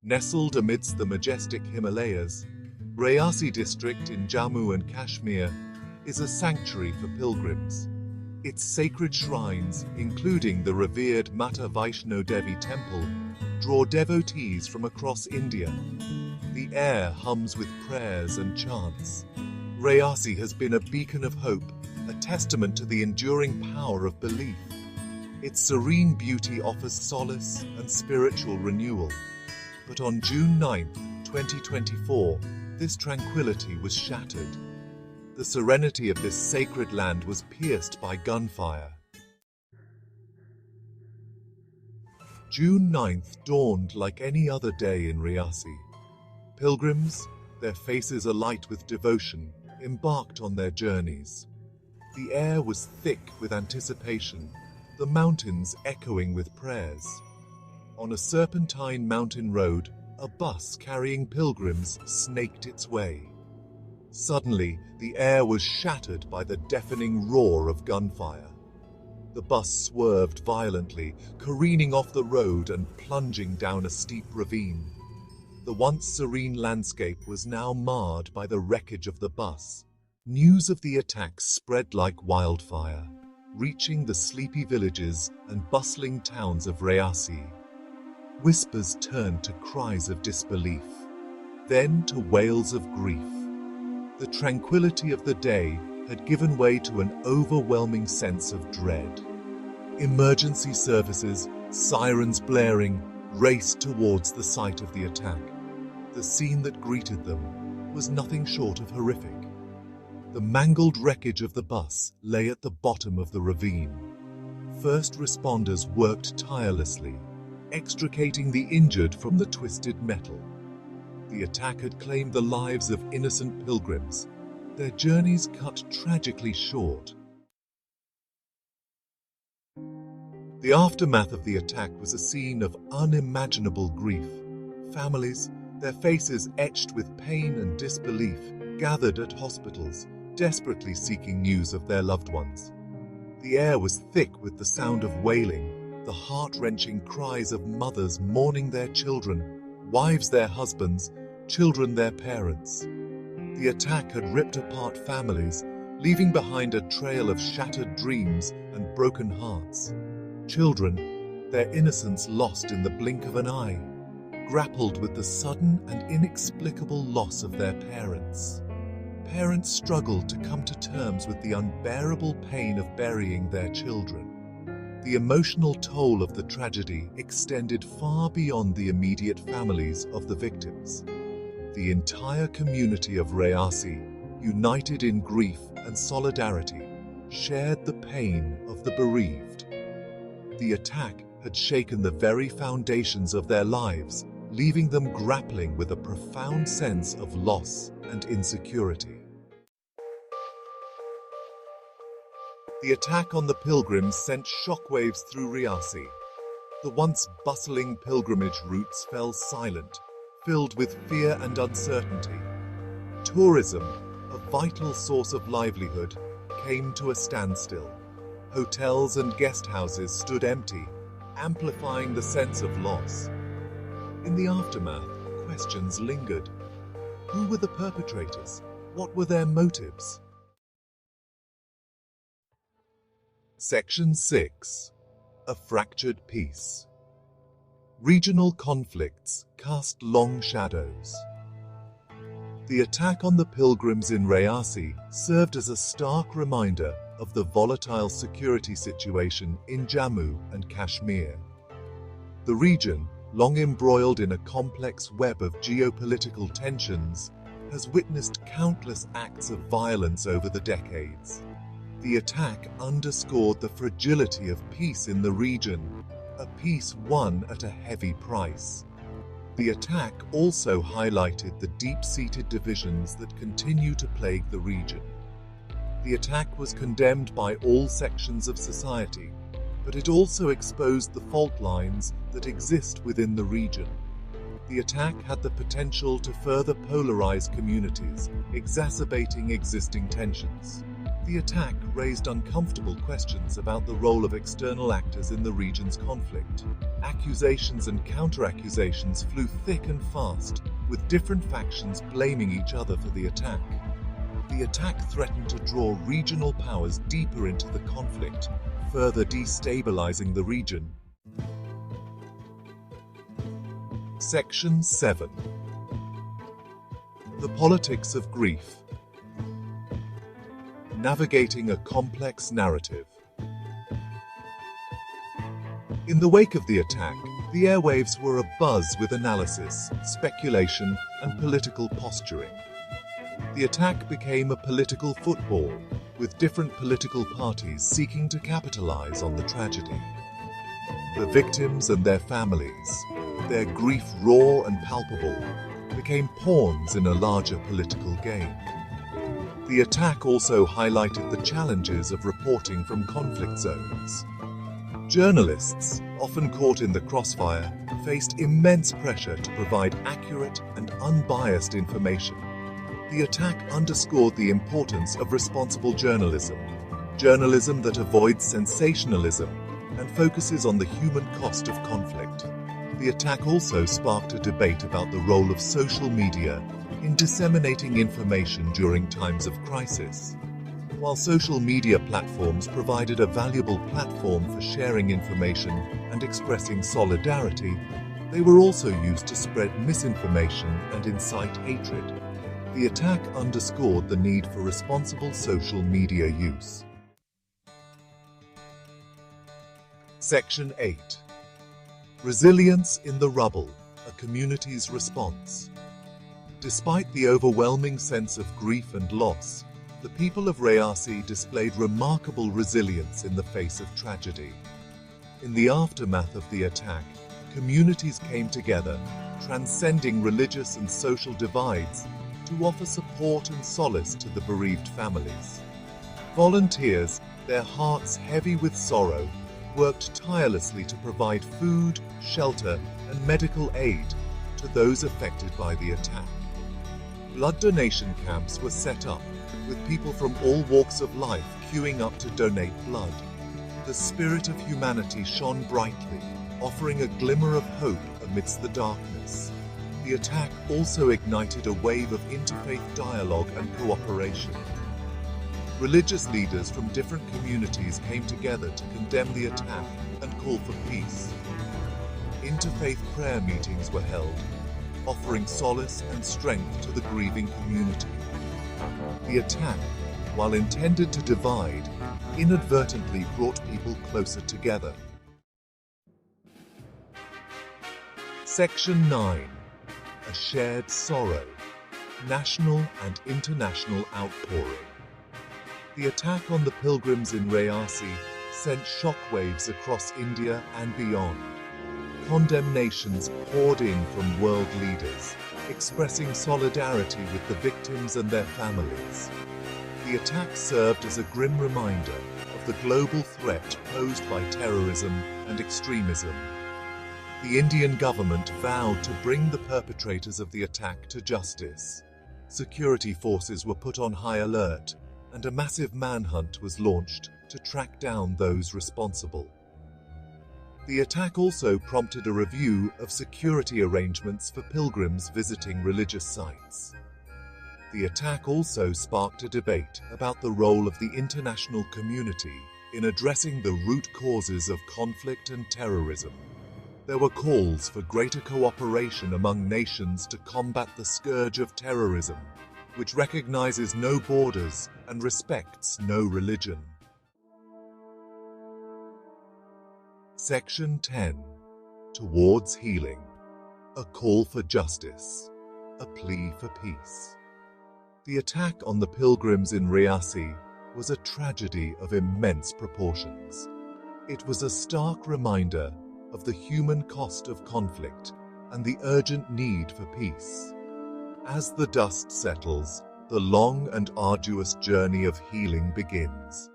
Nestled amidst the majestic Himalayas, Reasi district in Jammu and Kashmir is a sanctuary for pilgrims. Its sacred shrines, including the revered Mata Vaishno Devi temple, draw devotees from across India. The air hums with prayers and chants. Reasi has been a beacon of hope, a testament to the enduring power of belief. Its serene beauty offers solace and spiritual renewal. But on June 9, 2024, this tranquility was shattered. The serenity of this sacred land was pierced by gunfire. June 9th dawned like any other day in Reasi. Pilgrims, their faces alight with devotion, embarked on their journeys. The air was thick with anticipation, the mountains echoing with prayers. On a serpentine mountain road, a bus carrying pilgrims snaked its way. Suddenly, the air was shattered by the deafening roar of gunfire. The bus swerved violently, careening off the road and plunging down a steep ravine. The once serene landscape was now marred by the wreckage of the bus. News of the attack spread like wildfire, reaching the sleepy villages and bustling towns of Reasi. Whispers turned to cries of disbelief, then to wails of grief. The tranquility of the day had given way to an overwhelming sense of dread. Emergency services, sirens blaring, raced towards the site of the attack. The scene that greeted them was nothing short of horrific. The mangled wreckage of the bus lay at the bottom of the ravine. First responders worked tirelessly, extricating the injured from the twisted metal. The attack had claimed the lives of innocent pilgrims, their journeys cut tragically short. The aftermath of the attack was a scene of unimaginable grief. Families, their faces etched with pain and disbelief, gathered at hospitals, desperately seeking news of their loved ones. The air was thick with the sound of wailing, the heart-wrenching cries of mothers mourning their children, wives their husbands, children their parents. The attack had ripped apart families, leaving behind a trail of shattered dreams and broken hearts. Children, their innocence lost in the blink of an eye, grappled with the sudden and inexplicable loss of their parents. Parents struggled to come to terms with the unbearable pain of burying their children. The emotional toll of the tragedy extended far beyond the immediate families of the victims. The entire community of Reasi, united in grief and solidarity, shared the pain of the bereaved. The attack had shaken the very foundations of their lives, leaving them grappling with a profound sense of loss and insecurity. The attack on the pilgrims sent shockwaves through Reasi. The once bustling pilgrimage routes fell silent, filled with fear and uncertainty. Tourism, a vital source of livelihood, came to a standstill. Hotels and guest houses stood empty, amplifying the sense of loss. In the aftermath, questions lingered. Who were the perpetrators? What were their motives? Section 6. A Fractured Peace. Regional conflicts cast long shadows. The attack on the pilgrims in Reasi served as a stark reminder of the volatile security situation in Jammu and Kashmir. The region, long embroiled in a complex web of geopolitical tensions, has witnessed countless acts of violence over the decades. The attack underscored the fragility of peace in the region, a peace won at a heavy price. The attack also highlighted the deep-seated divisions that continue to plague the region. The attack was condemned by all sections of society, but it also exposed the fault lines that exist within the region. The attack had the potential to further polarize communities, exacerbating existing tensions. The attack raised uncomfortable questions about the role of external actors in the region's conflict. Accusations and counter-accusations flew thick and fast, with different factions blaming each other for the attack. The attack threatened to draw regional powers deeper into the conflict, further destabilizing the region. Section 7. The Politics of Grief. Navigating a complex narrative. In the wake of the attack, the airwaves were abuzz with analysis, speculation, and political posturing. The attack became a political football, with different political parties seeking to capitalize on the tragedy. The victims and their families, their grief raw and palpable, became pawns in a larger political game. The attack also highlighted the challenges of reporting from conflict zones. Journalists, often caught in the crossfire, faced immense pressure to provide accurate and unbiased information. The attack underscored the importance of responsible journalism that avoids sensationalism and focuses on the human cost of conflict. The attack also sparked a debate about the role of social media in disseminating information during times of crisis. While social media platforms provided a valuable platform for sharing information and expressing solidarity, they were also used to spread misinformation and incite hatred. The attack underscored the need for responsible social media use. Section 8. Resilience in the Rubble, a community's response. Despite the overwhelming sense of grief and loss, the people of Reasi displayed remarkable resilience in the face of tragedy. In the aftermath of the attack, communities came together, transcending religious and social divides, to offer support and solace to the bereaved families. Volunteers, their hearts heavy with sorrow, worked tirelessly to provide food, shelter, and medical aid to those affected by the attack. Blood donation camps were set up, with people from all walks of life queuing up to donate blood. The spirit of humanity shone brightly, offering a glimmer of hope amidst the darkness. The attack also ignited a wave of interfaith dialogue and cooperation. Religious leaders from different communities came together to condemn the attack and call for peace. Interfaith prayer meetings were held, offering solace and strength to the grieving community. The attack, while intended to divide, inadvertently brought people closer together. Section 9. A Shared Sorrow, National and International Outpouring. The attack on the pilgrims in Reasi sent shockwaves across India and beyond. Condemnations poured in from world leaders, expressing solidarity with the victims and their families. The attack served as a grim reminder of the global threat posed by terrorism and extremism. The Indian government vowed to bring the perpetrators of the attack to justice. Security forces were put on high alert, and a massive manhunt was launched to track down those responsible. The attack also prompted a review of security arrangements for pilgrims visiting religious sites. The attack also sparked a debate about the role of the international community in addressing the root causes of conflict and terrorism. There were calls for greater cooperation among nations to combat the scourge of terrorism, which recognizes no borders and respects no religion. Section 10. Towards Healing. A Call for Justice. A Plea for Peace. The attack on the pilgrims in Reasi was a tragedy of immense proportions. It was a stark reminder of the human cost of conflict and the urgent need for peace. As the dust settles, the long and arduous journey of healing begins.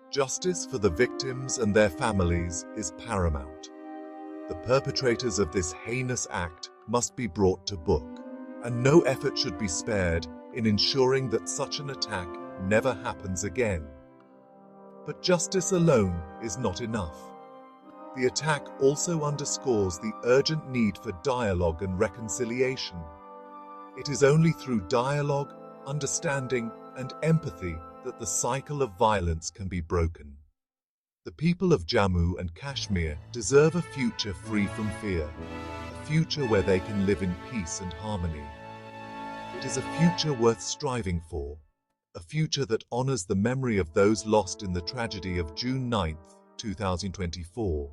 Justice for the victims and their families is paramount. The perpetrators of this heinous act must be brought to book, and no effort should be spared in ensuring that such an attack never happens again. But justice alone is not enough. The attack also underscores the urgent need for dialogue and reconciliation. It is only through dialogue, understanding, and empathy that the cycle of violence can be broken. The people of Jammu and Kashmir deserve a future free from fear, a future where they can live in peace and harmony. It is a future worth striving for, a future that honors the memory of those lost in the tragedy of June 9, 2024.